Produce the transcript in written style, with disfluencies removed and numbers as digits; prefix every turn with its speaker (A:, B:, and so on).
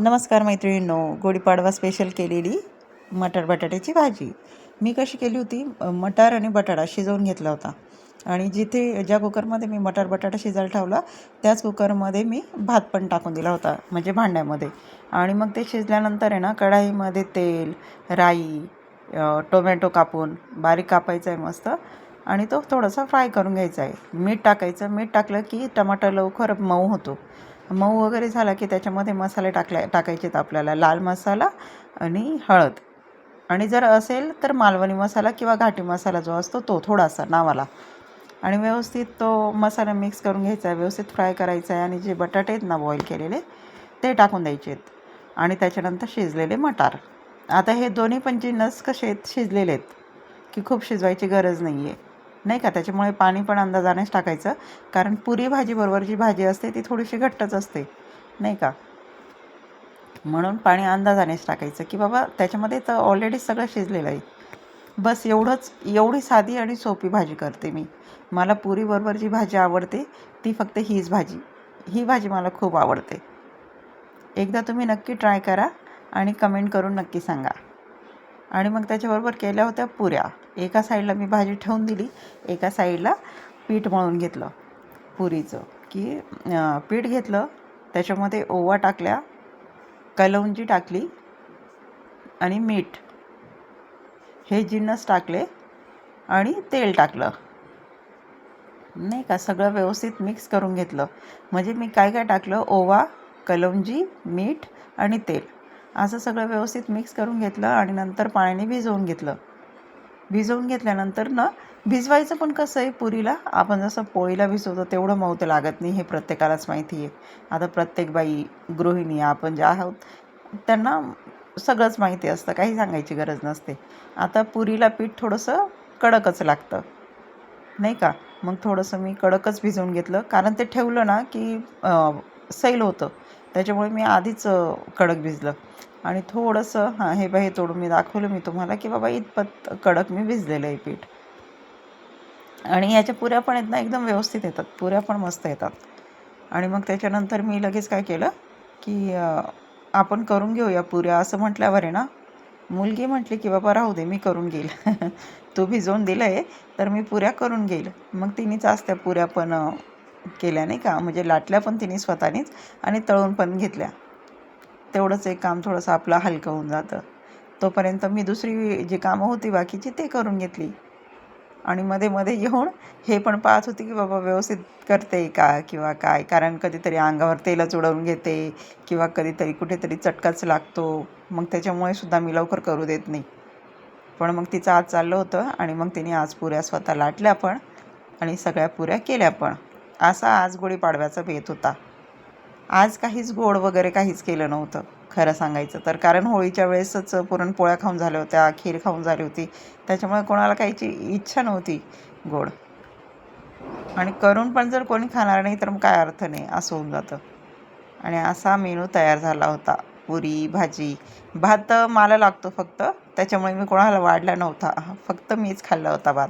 A: नमस्कार मैत्रिणींनो, गुढीपाडवा स्पेशल केलेली मटार बटाट्याची भाजी मी कशी केली होती. मटार आणि बटाटा शिजवून घेतला होता आणि ज्या कुकरमध्ये मी मटार बटाटा शिजायला ठेवला त्याच कुकरमध्ये मी भात पण टाकून दिला होता, म्हणजे भांड्यामध्ये. आणि मग ते शिजल्यानंतर आहे ना, कढाईमध्ये तेल, राई, टोमॅटो कापून बारीक कापायचा आहे मस्त, आणि तो थोडासा फ्राय करून घ्यायचा आहे. मीठ टाकायचं. मीठ टाकलं की टमाटर लवकर मऊ होतो. मऊ वगैरे झाला की त्याच्यामध्ये मसाले टाकायचे आहेत आपल्याला. लाल मसाला आणि हळद, आणि जर असेल तर मालवणी मसाला किंवा घाटी मसाला जो असतो तो थोडासा नावाला. आणि व्यवस्थित तो मसाला मिक्स करून घ्यायचा आहे, व्यवस्थित फ्राय करायचा आहे. आणि जे बटाटे आहेत ना बॉईल केलेले ते टाकून द्यायचे आहेत. आणि त्याच्यानंतर शिजलेले मटार. आता हे दोन्ही पण जिन्नस कसे आहेत, शिजलेले आहेत की खूप शिजवायची गरज नाही आहे, नाही का. त्याच्यामुळे पाणी पण अंदाजानेच टाकायचं, कारण पुरी भाजी बरोबर जी भाजी असते ती थोडीशी घट्टच असते, नाही का. म्हणून पाणी अंदाजानेच टाकायचं की बाबा त्याच्यामध्ये तर ऑलरेडी सगळं शिजलेलं आहे. बस एवढंच. एवढी साधी आणि सोपी भाजी करते मी. मला पुरीबरोबर जी भाजी आवडते ती फक्त हीच भाजी. ही भाजी मला खूप आवडते. एकदा तुम्ही नक्की ट्राय करा आणि कमेंट करून नक्की सांगा. आणि मग त्याच्याबरोबर केल्या होत्या पुऱ्या. एका साईडला मी भाजी ठेवून दिली, एका साईडला पीठ मळून घेतलं पुरीचं. की पीठ घेतलं, त्याच्यामध्ये ओवा टाकल्या, कलौंजी टाकली आणि मीठ, हे जिन्नस टाकले आणि तेल टाकलं, नाही का. सगळं व्यवस्थित मिक्स करून घेतलं. म्हणजे मी काय काय टाकलं, ओवा, कलौंजी, मीठ आणि तेल, असं सगळं व्यवस्थित मिक्स करून घेतलं. आणि नंतर पाण्याने भिजवून घेतलं. भिजवून घेतल्यानंतर ना, भिजवायचं पण कसं आहे, पुरीला आपण जसं पोळीला भिजवतो तेवढं मऊ तर लागत नाही, हे प्रत्येकालाच माहिती आहे. आता प्रत्येक बाई, गृहिणी आपण जे आहोत त्यांना सगळंच माहिती असतं, काही सांगायची गरज नसते. आता पुरीला पीठ थोडंसं कडकच लागतं, नाही का. मग थोडंसं मी कडकच भिजवून घेतलं, कारण ते ठेवलं ना की सैल होतं. त्याच्यामुळे मी आधीच कडक भिजलं. आणि थोडंसं हे हे तोडून मी दाखवलं मी तुम्हाला की बाबा इतपत कडक मी भिजलेलं आहे पीठ. आणि याच्या पुऱ्या पण आहेत ना, एकदम व्यवस्थित येतात, पुऱ्या पण मस्त येतात. आणि मग त्याच्यानंतर मी लगेच काय केलं की आपण करून घेऊया पुऱ्या, असं म्हटल्यावर आहे ना, मुलगी म्हटली की बाबा राहू दे, मी करून घेईल. तू भिजवून दिलं आहे तर मी पुऱ्या करून घेईल. मग तिनेच त्या पुऱ्या पण केल्या, नाही का. म्हणजे लाटल्या पण तिने स्वतःनीच आणि तळून पण घेतल्या. तेवढंच एक काम थोडंसं आपलं हलकं होऊन जातं. तोपर्यंत मी दुसरी जी कामं होती बाकीची ते करून घेतली. आणि मध्ये मध्ये येऊन हे पण पाहत होती की बाबा व्यवस्थित करते का किंवा काय, कारण कधीतरी अंगावर तेलच उडवून घेते किंवा कधीतरी कुठेतरी चटकाच लागतो. मग त्याच्यामुळे सुद्धा मी लवकर करू देत नाही. पण मग तिचं आज चाललं होतं आणि मग तिने आज पुऱ्या स्वतः लाटल्या पण आणि सगळ्या पुऱ्या केल्या पण. असा आज गुढीपाडव्याचा बेत होता. आज काहीच गोड वगैरे काहीच केलं नव्हतं, खरं सांगायचं तर. कारण होळीच्या वेळेसच पुरणपोळ्या खाऊन झाल्या होत्या, खीर खाऊन झाली होती. त्याच्यामुळे कोणाला काहीची इच्छा नव्हती गोड. आणि करून पण जर कोणी खाणार नाही तर मग काय अर्थ नाही, असं होऊन जातं. आणि असा मेनू तयार झाला होता. पुरी भाजी. भात मला लागतो फक्त, त्याच्यामुळे मी कोणाला वाढला नव्हता, फक्त मीच खाल्ला होता भात.